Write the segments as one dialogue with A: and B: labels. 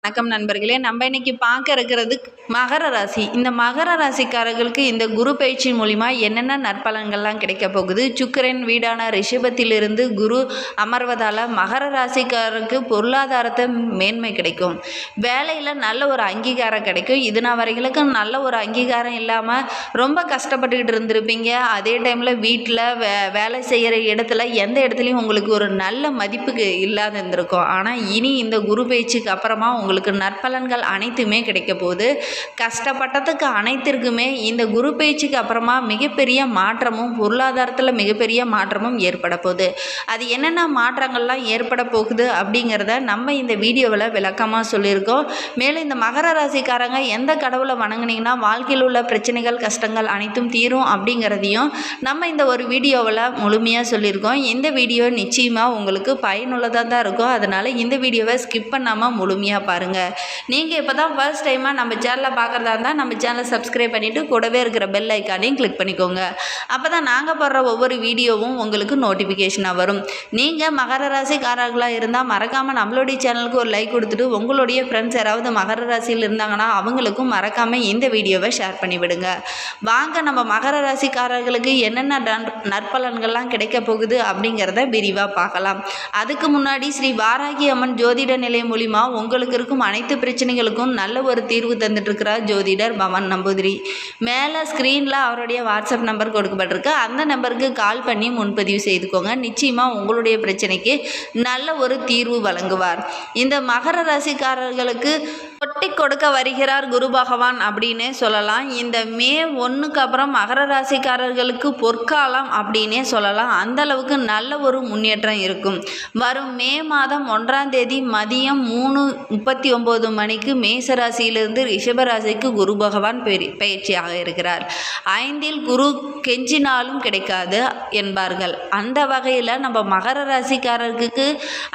A: வணக்கம் நண்பர்களே. நம்ம இன்னைக்கு பார்க்க இருக்கிறது மகர ராசி. இந்த மகர ராசிக்காரர்களுக்கு இந்த குரு பயிற்சி மூலிமா என்னென்ன நற்பலன்கள்லாம் கிடைக்க போகுது? சுக்கிரன் வீடான ரிஷபத்திலிருந்து குரு அமர்வதால் மகர ராசிக்காரருக்கு பொருளாதாரத்தை மேன்மை கிடைக்கும். வேலையில் நல்ல ஒரு அங்கீகாரம் கிடைக்கும். இதுனா வரைகளுக்கும் நல்ல ஒரு அங்கீகாரம் இல்லாமல் ரொம்ப கஷ்டப்பட்டுக்கிட்டு இருந்திருப்பீங்க. அதே டைமில் வீட்டில் வேலை செய்கிற இடத்துல எந்த இடத்துலையும் உங்களுக்கு ஒரு நல்ல மதிப்புக்கு இல்லாத இருந்திருக்கும். ஆனால் இனி இந்த குரு பயிற்சிக்கு அப்புறமா உங்களுக்கு நற்பலன்கள் அனைத்துமே கிடைக்க போகுது. கஷ்டப்பட்டதுக்கு அனைத்திற்குமே இந்த குரு பயிற்சிக்கு அப்புறமா மிகப்பெரிய மாற்றமும் பொருளாதாரத்தில் மிகப்பெரிய மாற்றமும் ஏற்பட போகுது. அது என்னென்ன மாற்றங்கள்லாம் ஏற்பட போகுது அப்படிங்கிறத நம்ம இந்த வீடியோவில் விளக்கமாக சொல்லியிருக்கோம். மேலும் இந்த மகர ராசிக்காரங்க எந்த கடவுளை வணங்குனீங்கன்னா வாழ்க்கையில் உள்ள பிரச்சனைகள் கஷ்டங்கள் அனைத்தும் தீரும் அப்படிங்கிறதையும் நம்ம இந்த ஒரு வீடியோவில் முழுமையாக சொல்லியிருக்கோம். இந்த வீடியோ நிச்சயமாக உங்களுக்கு பயனுள்ளதாக தான் இருக்கும். அதனால் இந்த வீடியோவை ஸ்கிப் பண்ணாமல் முழுமையாக பாருங்கள். நீங்கள் இப்போ தான் ஃபர்ஸ்ட் டைமாக நம்ம சேனலை பார்க்குறதா இருந்தால் நம்ம சேனலை சப்ஸ்கிரைப் பண்ணிவிட்டு கூடவே இருக்கிற பெல் ஐக்கானையும் கிளிக் பண்ணிக்கோங்க. அப்போ தான் நாங்கள் போடுற ஒவ்வொரு வீடியோவும் உங்களுக்கு நோட்டிஃபிகேஷனாக வரும். நீங்கள் மகர ராசிக்காரர்களாக இருந்தால் மறக்காமல் நம்மளுடைய சேனலுக்கு ஒரு லைக் கொடுத்துட்டு உங்களுடைய ஃப்ரெண்ட்ஸ் யாராவது மகர ராசியில் இருந்தாங்கன்னா அவங்களுக்கும் மறக்காமல் இந்த வீடியோவை ஷேர் பண்ணிவிடுங்க. வாங்க நம்ம மகர ராசிக்காரர்களுக்கு என்னென்ன நற்பலன்கள்லாம் கிடைக்க போகுது அப்படிங்கிறத விரிவாக பார்க்கலாம். அதுக்கு முன்னாடி ஸ்ரீ வாராகி அம்மன் ஜோதிட நிலையம் மூலிமா உங்களுக்கு இருக்கும் அனைத்து பிரச்சனைகளுக்கும் நல்ல ஒரு தீர்வு தந்துட்டு இருக்கிறார் ஜோதிடர் பவன் நம்பூதிரி. மேலே ஸ்க்ரீனில் அவருடைய வாட்ஸ்அப் நம்பர் கொடுக்கப்பட்டிருக்கு. அந்த நம்பருக்கு கால் பண்ணி முன்பதிவு செய்துக்கோங்க. நிச்சயமாக உங்களுடைய பிரச்சனைக்கு நல்ல ஒரு தீர்வு வழங்குவார். இந்த மகர ராசிக்காரர்களுக்கு கொட்டி கொடுக்க வருகிறார் குரு பகவான் அப்படின்னே சொல்லலாம். இந்த மே 1க்கு அப்புறம் மகர ராசிக்காரர்களுக்கு பொற்காலம் அப்படின்னே சொல்லலாம். அந்த அளவுக்கு நல்ல ஒரு முன்னேற்றம் இருக்கும். வரும் மே மாதம் 1ஆம் தேதி மதியம் 3:39 மணிக்கு மேச ராசியிலிருந்து ரிஷப ராசிக்கு குரு பகவான் பயிற்சியாக இருக்கிறார். 5இல் குரு கெஞ்சினாலும் கிடைக்காது என்பார்கள். அந்த வகையில் நம்ம மகர ராசிக்காரர்களுக்கு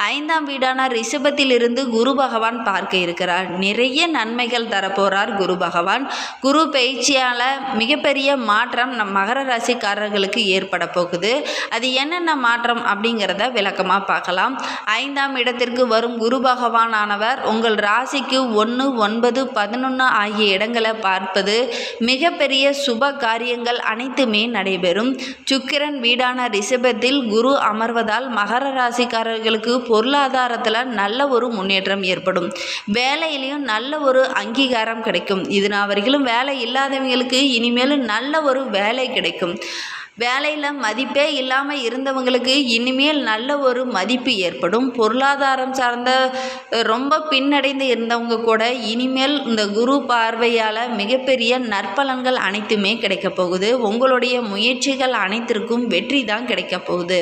A: 5ஆம் வீடான ரிஷபத்திலிருந்து குரு பகவான் பார்க்க இருக்கிறார். நிறைய நன்மைகள் தரப்போறார் குரு பகவான். குரு பயிற்சியால் மிகப்பெரிய மாற்றம் நம் மகர ராசிக்காரர்களுக்கு ஏற்பட போகுது. அது என்னென்ன மாற்றம் அப்படிங்கிறத விளக்கமாக பார்க்கலாம். 5ஆம் இடத்திற்கு வரும் குரு பகவானானவர் உங்கள் ராசிக்கு 1, 9, 11 ஆகிய இடங்களை பார்ப்பது மிகப்பெரிய சுப காரியங்கள் அனைத்துமே நடைபெறும். சுக்கிரன் வீடான ரிஷபத்தில் குரு அமர்வதால் மகர ராசிக்காரர்களுக்கு பொருளாதாரத்தில் நல்ல ஒரு முன்னேற்றம் ஏற்படும். வேலையிலையும் நல்ல ஒரு அங்கீகாரம் கிடைக்கும். இதனால் வரைக்கும் வேலை இல்லாதவங்களுக்கு இனிமேல் நல்ல ஒரு வேலை கிடைக்கும். வேலையில் மதிப்பே இல்லாமல் இருந்தவங்களுக்கு இனிமேல் நல்ல ஒரு மதிப்பு ஏற்படும். பொருளாதாரம் சார்ந்த ரொம்ப பின்னடைந்து இருந்தவங்க கூட இனிமேல் இந்த குரு பார்வையால் மிகப்பெரிய நற்பலன்கள் அனைத்துமே கிடைக்க போகுது. உங்களுடைய முயற்சிகள் அனைத்திற்கும் வெற்றி தான் கிடைக்க போகுது.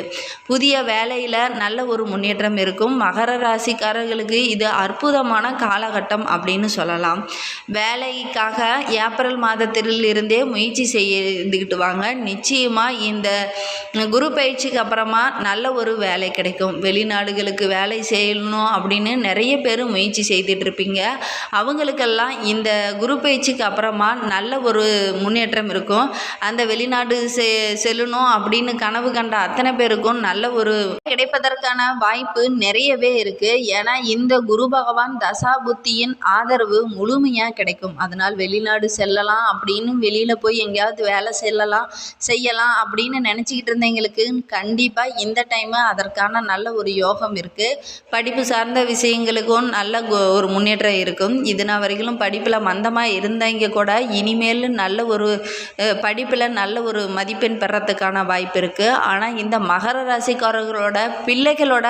A: புதிய வேலையில் நல்ல ஒரு முன்னேற்றம் இருக்கும். மகர ராசிக்காரர்களுக்கு இது அற்புதமான காலகட்டம் அப்படின்னு சொல்லலாம். வேலைக்காக ஏப்ரல் மாதத்திலிருந்தே முயற்சி செய்துக்கிட்டு வாங்க. நிச்சயமாக இந்த குரு பயிற்சிக்கு அப்புறமா நல்ல ஒரு வேலை கிடைக்கும். வெளிநாடுகளுக்கு வேலை செய்யணும் அப்படின்னு நிறைய பேர் முயற்சி செய்துட்டு இருப்பீங்க. அவங்களுக்கெல்லாம் இந்த குரு பயிற்சிக்கு அப்புறமா நல்ல ஒரு முன்னேற்றம் இருக்கும். அந்த வெளிநாடு செல்லணும் அப்படின்னு கனவு கண்ட அத்தனை பேருக்கும் நல்ல ஒரு கிடைப்பதற்கான வாய்ப்பு நிறையவே இருக்குது. ஏன்னா இந்த குரு பகவான் தசா புத்தியின் ஆதரவு முழுமையாக கிடைக்கும். அதனால் வெளிநாடு செல்லலாம் அப்படின்னு வெளியில் போய் எங்கேயாவது வேலை செய்யலாம் அப்படின்னு நினச்சிக்கிட்டு இருந்தவங்களுக்கு கண்டிப்பாக இந்த டைமு அதற்கான நல்ல ஒரு யோகம் இருக்குது. படிப்பு சார்ந்த விஷயங்களுக்கும் நல்ல ஒரு முன்னேற்றம் இருக்கும். இதனால் வரைக்கும் படிப்பில் மந்தமாக இருந்தவங்க கூட இனிமேல் நல்ல ஒரு படிப்பில் நல்ல ஒரு மதிப்பெண் பெறத்துக்கான வாய்ப்பு இருக்குது. ஆனால் இந்த மகர ராசிக்காரர்களோட பிள்ளைகளோட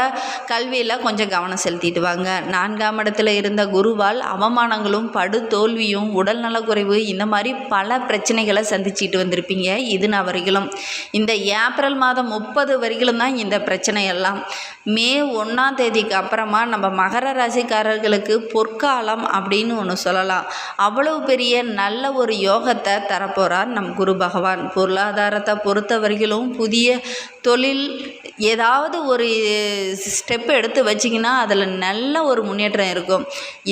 A: கல்வியில் கொஞ்சம் கவனம் செலுத்திட்டு வாங்க. 4ஆம் இடத்துல இருந்த குருவால் அவமானங்களும் படு தோல்வியும் உடல் நலக்குறைவு இந்த மாதிரி பல பிரச்சனைகளை சந்திச்சுட்டு வந்திருப்பீங்க. இதனால் வரைக்கும் இந்த ஏப்ரல் மாதம் 30 வரைக்கும் தான் இந்த பிரச்சனை எல்லாம். மே 1ஆம் தேதிக்கு அப்புறமா நம்ம மகர ராசிக்காரர்களுக்கு பொற்காலம் அப்படின்னு ஒன்று சொல்லலாம். அவ்வளவு பெரிய நல்ல ஒரு யோகத்தை தரப்போகிறார் நம் குரு பகவான். பொருளாதாரத்தை பொறுத்த வரைக்கும் புதிய தொழில் ஏதாவது ஒரு ஸ்டெப் எடுத்து வச்சிங்கன்னா அதில் நல்ல ஒரு முன்னேற்றம் இருக்கும்.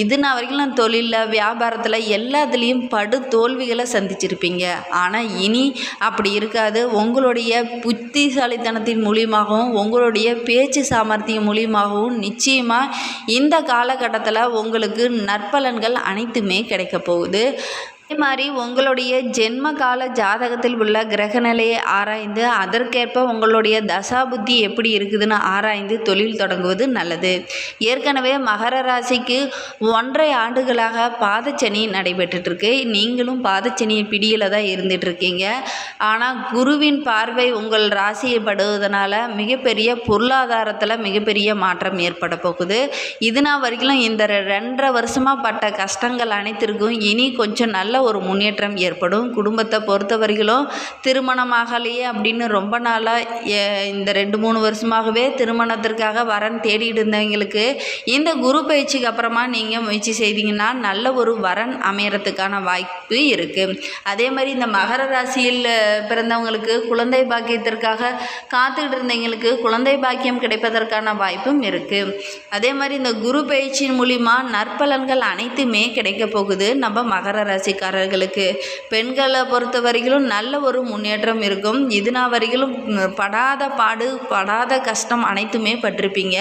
A: இதுனா வரைக்கும் தொழிலில் வியாபாரத்தில் எல்லாத்துலேயும் படு தோல்விகளை சந்திச்சிருப்பீங்க. ஆனால் இனி அப்படி இருக்காது. உங்களுடைய புத்திசாலித்தனத்தின் மூலியமாகவும் உங்களுடைய பேச்சு சாமர்த்தியம் மூலியமாகவும் நிச்சயமாக இந்த காலகட்டத்தில் உங்களுக்கு நற்பலன்கள் அனைத்துமே கிடைக்க போகுது. அதே மாதிரி உங்களுடைய ஜென்ம கால ஜாதகத்தில் உள்ள கிரக நிலையை ஆராய்ந்து அதற்கேற்ப உங்களுடைய தசாபுத்தி எப்படி இருக்குதுன்னு ஆராய்ந்து தொழில் தொடங்குவது நல்லது. ஏற்கனவே மகர ராசிக்கு 1.5 ஆண்டுகளாக பாதச்சனி நடைபெற்றுட்ருக்கு. நீங்களும் பாதச்சனியை பிடியில் தான் இருந்துகிட்ருக்கீங்க. ஆனால் குருவின் பார்வை உங்கள் ராசியை படுவதனால மிகப்பெரிய பொருளாதாரத்தில் மிகப்பெரிய மாற்றம் ஏற்பட போகுது. இதுனா வரைக்கும் இந்த 2.5 வருஷமாக பட்ட கஷ்டங்கள் அனைத்திற்கும் இனி கொஞ்சம் நல்ல ஒரு முன்னேற்றம் ஏற்படும். குடும்பத்தை பொறுத்த வரைக்கும் திருமணமாகலையே அப்படின்னு ரொம்ப நாளாக இந்த 2-3 வருஷமாகவே திருமணத்திற்காக வரன் தேடிட்டு இருந்தவங்களுக்கு இந்த குரு பயிற்சிக்கு அப்புறமா நீங்கள் முயற்சி செய்தீங்கன்னா நல்ல ஒரு வரன் அமையறதுக்கான வாய்ப்பு இருக்குது. அதே மாதிரி இந்த மகர ராசியில் பிறந்தவங்களுக்கு குழந்தை பாக்கியத்திற்காக காத்துக்கிட்டு இருந்தவங்களுக்கு குழந்தை பாக்கியம் கிடைப்பதற்கான வாய்ப்பும் இருக்குது. அதே மாதிரி இந்த குரு பயிற்சியின் மூலிமா நற்பலன்கள் அனைத்துமே கிடைக்க போகுது நம்ம மகர ராசிக்காரர்களுக்கு. பெண்களை பொறுத்த வரைக்கும் நல்ல ஒரு முன்னேற்றம் இருக்கும். இதுனா வரைக்கும் படாத பாடு படாத கஷ்டம் அனைத்துமே பட்டிருப்பீங்க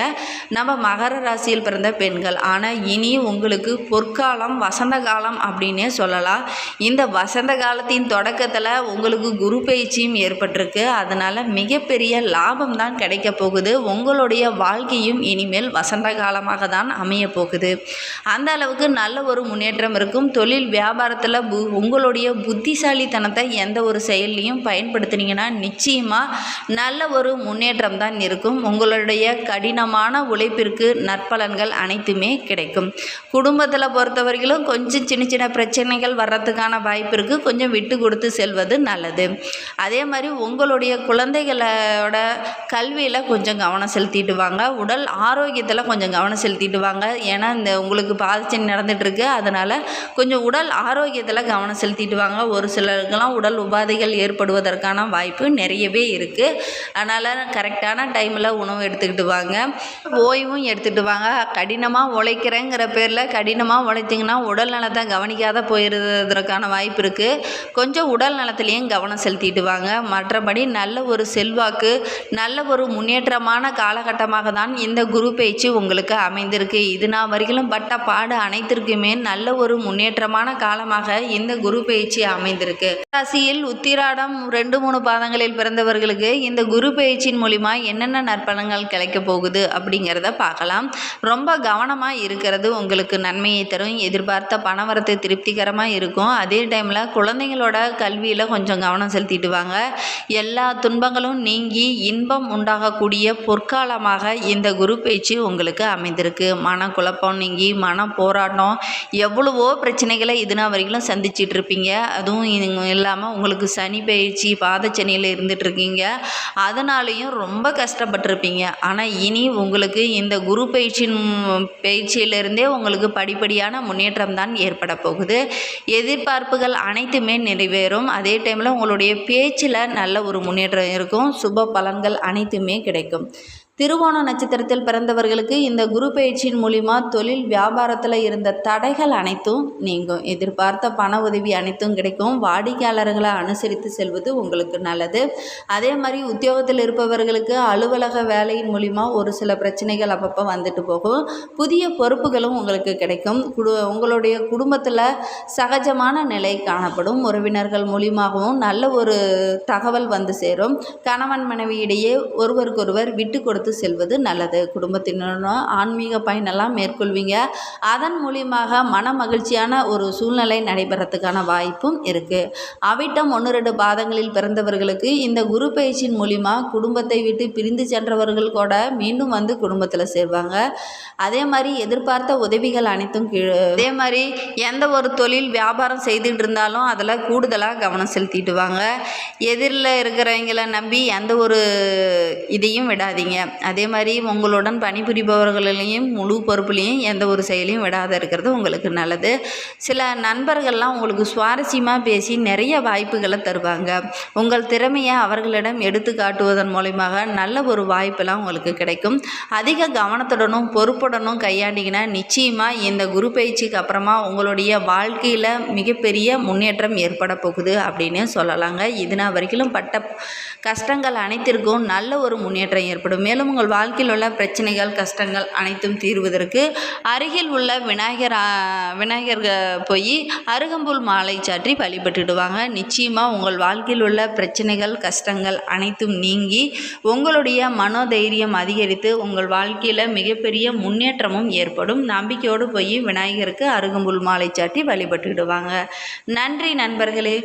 A: நம்ம மகர ராசியில் பிறந்த பெண்கள். ஆனால் இனி உங்களுக்கு பொற்காலம் வசந்த காலம் அப்படின்னே சொல்லலாம். இந்த வசந்த காலத்தின் தொடக்கத்தில் உங்களுக்கு குரு பயிற்சியும் ஏற்பட்டிருக்கு. அதனால் மிகப்பெரிய லாபம் தான் கிடைக்க போகுது. உங்களுடைய வாழ்க்கையும் இனிமேல் வசந்த காலமாக தான் அமைய போகுது. அந்த அளவுக்கு நல்ல ஒரு முன்னேற்றம் இருக்கும். தொழில் வியாபாரத்தில் உங்களுடைய புத்திசாலித்தனத்தை எந்த ஒரு செயல்லையும் பயன்படுத்தினீங்கன்னா நிச்சயமாக நல்ல ஒரு முன்னேற்றம் தான் இருக்கும். உங்களுடைய கடினமான உழைப்பிற்கு நற்பலன்கள் அனைத்துமே கிடைக்கும். குடும்பத்தில் பொறுத்த வரைக்கும் கொஞ்சம் சின்ன சின்ன பிரச்சனைகள் வர்றதுக்கான வாய்ப்பு இருக்குது. கொஞ்சம் விட்டு கொடுத்து செல்வது நல்லது. அதே மாதிரி உங்களுடைய குழந்தைகளோட கல்வியில் கொஞ்சம் கவனம் செலுத்திட்டு வாங்க. உடல் ஆரோக்கியத்தில் கொஞ்சம் கவனம் செலுத்திட்டு வாங்க. ஏன்னா இந்த உங்களுக்கு பாதச்சனி நடந்துகிட்ருக்கு. அதனால் கொஞ்சம் உடல் ஆரோக்கியத்தில் கவனம் செலுத்திட்டு வாங்க. ஒரு சிலருக்கெல்லாம் உடல் உபாதைகள் ஏற்படுவதற்கான வாய்ப்பு நிறையவே இருக்குது. அதனால் கரெக்டான டைமில் உணவு எடுத்துக்கிட்டு வாங்க. ஓய்வும் எடுத்துகிட்டு வாங்க. கடினமாக உழைக்கிறேங்கிற பேரில் கடினமாக உழைத்திங்கன்னா உடல் நலத்தை கவனிக்காத போயிடுறதுக்கான வாய்ப்பு இருக்குது. கொஞ்சம் உடல் நலத்திலையும் கவனம் செலுத்திட்டு வாங்க. மற்றபடி நல்ல ஒரு செல்வாக்கு நல்ல ஒரு முன்னேற்றமான காலகட்டமாக தான் இந்த குரு பயிற்சி உங்களுக்கு அமைந்திருக்கு. இதுனா வரைக்கும் பட்ட பாடு அனைத்திற்குமே நல்ல ஒரு முன்னேற்றமான காலமாக இந்த குரு பயிற்சி அமைந்திருக்கு. ராசியில் உத்திராடம் 2-3 பாதங்களில் பிறந்தவர்களுக்கு இந்த குரு பயிற்சியின் மூலிமா என்னென்ன நற்பலன்கள் கிடைக்க போகுது அப்படிங்கிறத பார்க்கலாம். ரொம்ப கவனமாக இருக்கிறது உங்களுக்கு நன்மையை தரும். எதிர்பார்த்த பணவரத்து திருப்திகரமாக இருக்கும். அதே டைமில் குழந்தைங்களோட கல்வியில் கொஞ்சம் கவனம் செலுத்திட்டு வாங்க. எல்லா துன்பங்களும் நீங்கி இன்பம் உண்டாகக்கூடிய பொற்காலமாக இந்த குரு பயிற்சி உங்களுக்கு அமைந்திருக்கு. மனக்குழப்பம் நீங்கி மன போராட்டம் எவ்வளவோ பிரச்சனைகளை இதுனா வரைக்கும் சந்திச்சிட்டு இருப்பீங்க. அதுவும் இல்லாமல் உங்களுக்கு சனி பயிற்சி பாதச்சனியில் இருந்துகிட்ருக்கீங்க. அதனாலேயும் ரொம்ப கஷ்டப்பட்டிருப்பீங்க. ஆனால் இனி உங்களுக்கு இந்த குரு பயிற்சியிலிருந்தே உங்களுக்கு படிப்படியான முன்னேற்றம் தான் ஏற்பட போகுது. எதிர்பார்ப்புகள் அனைத்துமே நிறைவேறும். அதே டைமில் உங்களுடைய பேச்சில் நல்ல ஒரு முன்னேற்றம் இருக்கும். சுப பலன்கள் அனைத்துமே கிடைக்கும். திருவோண நட்சத்திரத்தில் பிறந்தவர்களுக்கு இந்த குரு பயிற்சியின் மூலிமா தொழில் வியாபாரத்தில் இருந்த தடைகள் அனைத்தும் நீங்கும். எதிர்பார்த்த பண உதவி அனைத்தும் கிடைக்கும். வாடிக்கையாளர்களை அனுசரித்து செல்வது உங்களுக்கு நல்லது. அதே மாதிரி உத்தியோகத்தில் இருப்பவர்களுக்கு அலுவலக வேலையின் மூலிமா ஒரு சில பிரச்சனைகள் அப்பப்போ வந்துட்டு போகும். புதிய பொறுப்புகளும் உங்களுக்கு கிடைக்கும். உங்களுடைய குடும்பத்தில் சகஜமான நிலை காணப்படும். உறவினர்கள் மூலியமாகவும் நல்ல ஒரு தகவல் வந்து சேரும். கணவன் மனைவியிடையே ஒருவருக்கொருவர் விட்டு கொடுத்து செல்வது நல்லது. குடும்பத்தினரும் ஆன்மீக பயனெல்லாம் மேற்கொள்வீங்க. அதன் மூலியமாக மன மகிழ்ச்சியான ஒரு சூழ்நிலை நடைபெறத்துக்கான வாய்ப்பும் இருக்குது. அவிட்டம் 1-2 பாதங்களில் பிறந்தவர்களுக்கு இந்த குரு பயிற்சியின் மூலிமா குடும்பத்தை விட்டு பிரிந்து சென்றவர்கள் கூட மீண்டும் வந்து குடும்பத்தில் சேர்வாங்க. அதே மாதிரி எதிர்பார்த்த உதவிகள் அனைத்தும் அதே மாதிரி எந்த ஒரு தொழில் வியாபாரம் செய்துட்டு இருந்தாலும் அதில் கூடுதலாக கவனம் செலுத்திட்டு வாங்க. எதிரில் இருக்கிறவங்களை நம்பி எந்த ஒரு இதையும் விடாதீங்க. அதே மாதிரி உங்களுடன் பணிபுரிபவர்களையும் முழு பொறுப்புலையும் எந்த ஒரு செயலையும் விடாத இருக்கிறது உங்களுக்கு நல்லது. சில நண்பர்கள்லாம் உங்களுக்கு சுவாரஸ்யமாக பேசி நிறைய வாய்ப்புகளை தருவாங்க. உங்கள் திறமையை அவர்களிடம் எடுத்து காட்டுவதன் மூலமாக நல்ல ஒரு வாய்ப்பெல்லாம் உங்களுக்கு கிடைக்கும். அதிக கவனத்துடனும் பொறுப்புடனும் கையாண்டிங்கன்னா நிச்சயமாக இந்த குரு பயிற்சிக்கு அப்புறமா உங்களுடைய வாழ்க்கையில் மிகப்பெரிய முன்னேற்றம் ஏற்பட போகுது அப்படின்னு சொல்லலாங்க. இதுனா வரைக்கும் பட்ட கஷ்டங்கள் அனைத்திற்கும் நல்ல ஒரு முன்னேற்றம் ஏற்படும். மேலும் உங்கள் வாழ்க்கையில் உள்ள பிரச்சனைகள் கஷ்டங்கள் அனைத்தும் தீர்வதற்கு அருகில் உள்ள விநாயகர் போய் அருகம்புல் மாலை சாற்றி வழிபட்டுடுவாங்க. நிச்சயமாக உங்கள் வாழ்க்கையில் உள்ள பிரச்சனைகள் கஷ்டங்கள் அனைத்தும் நீங்கி உங்களுடைய மனோதைரியம் அதிகரித்து உங்கள் வாழ்க்கையில் மிகப்பெரிய முன்னேற்றமும் ஏற்படும். நம்பிக்கையோடு போய் விநாயகருக்கு அருகம்புல் மாலை சாற்றி வழிபட்டுடுவாங்க. நன்றி நண்பர்களே.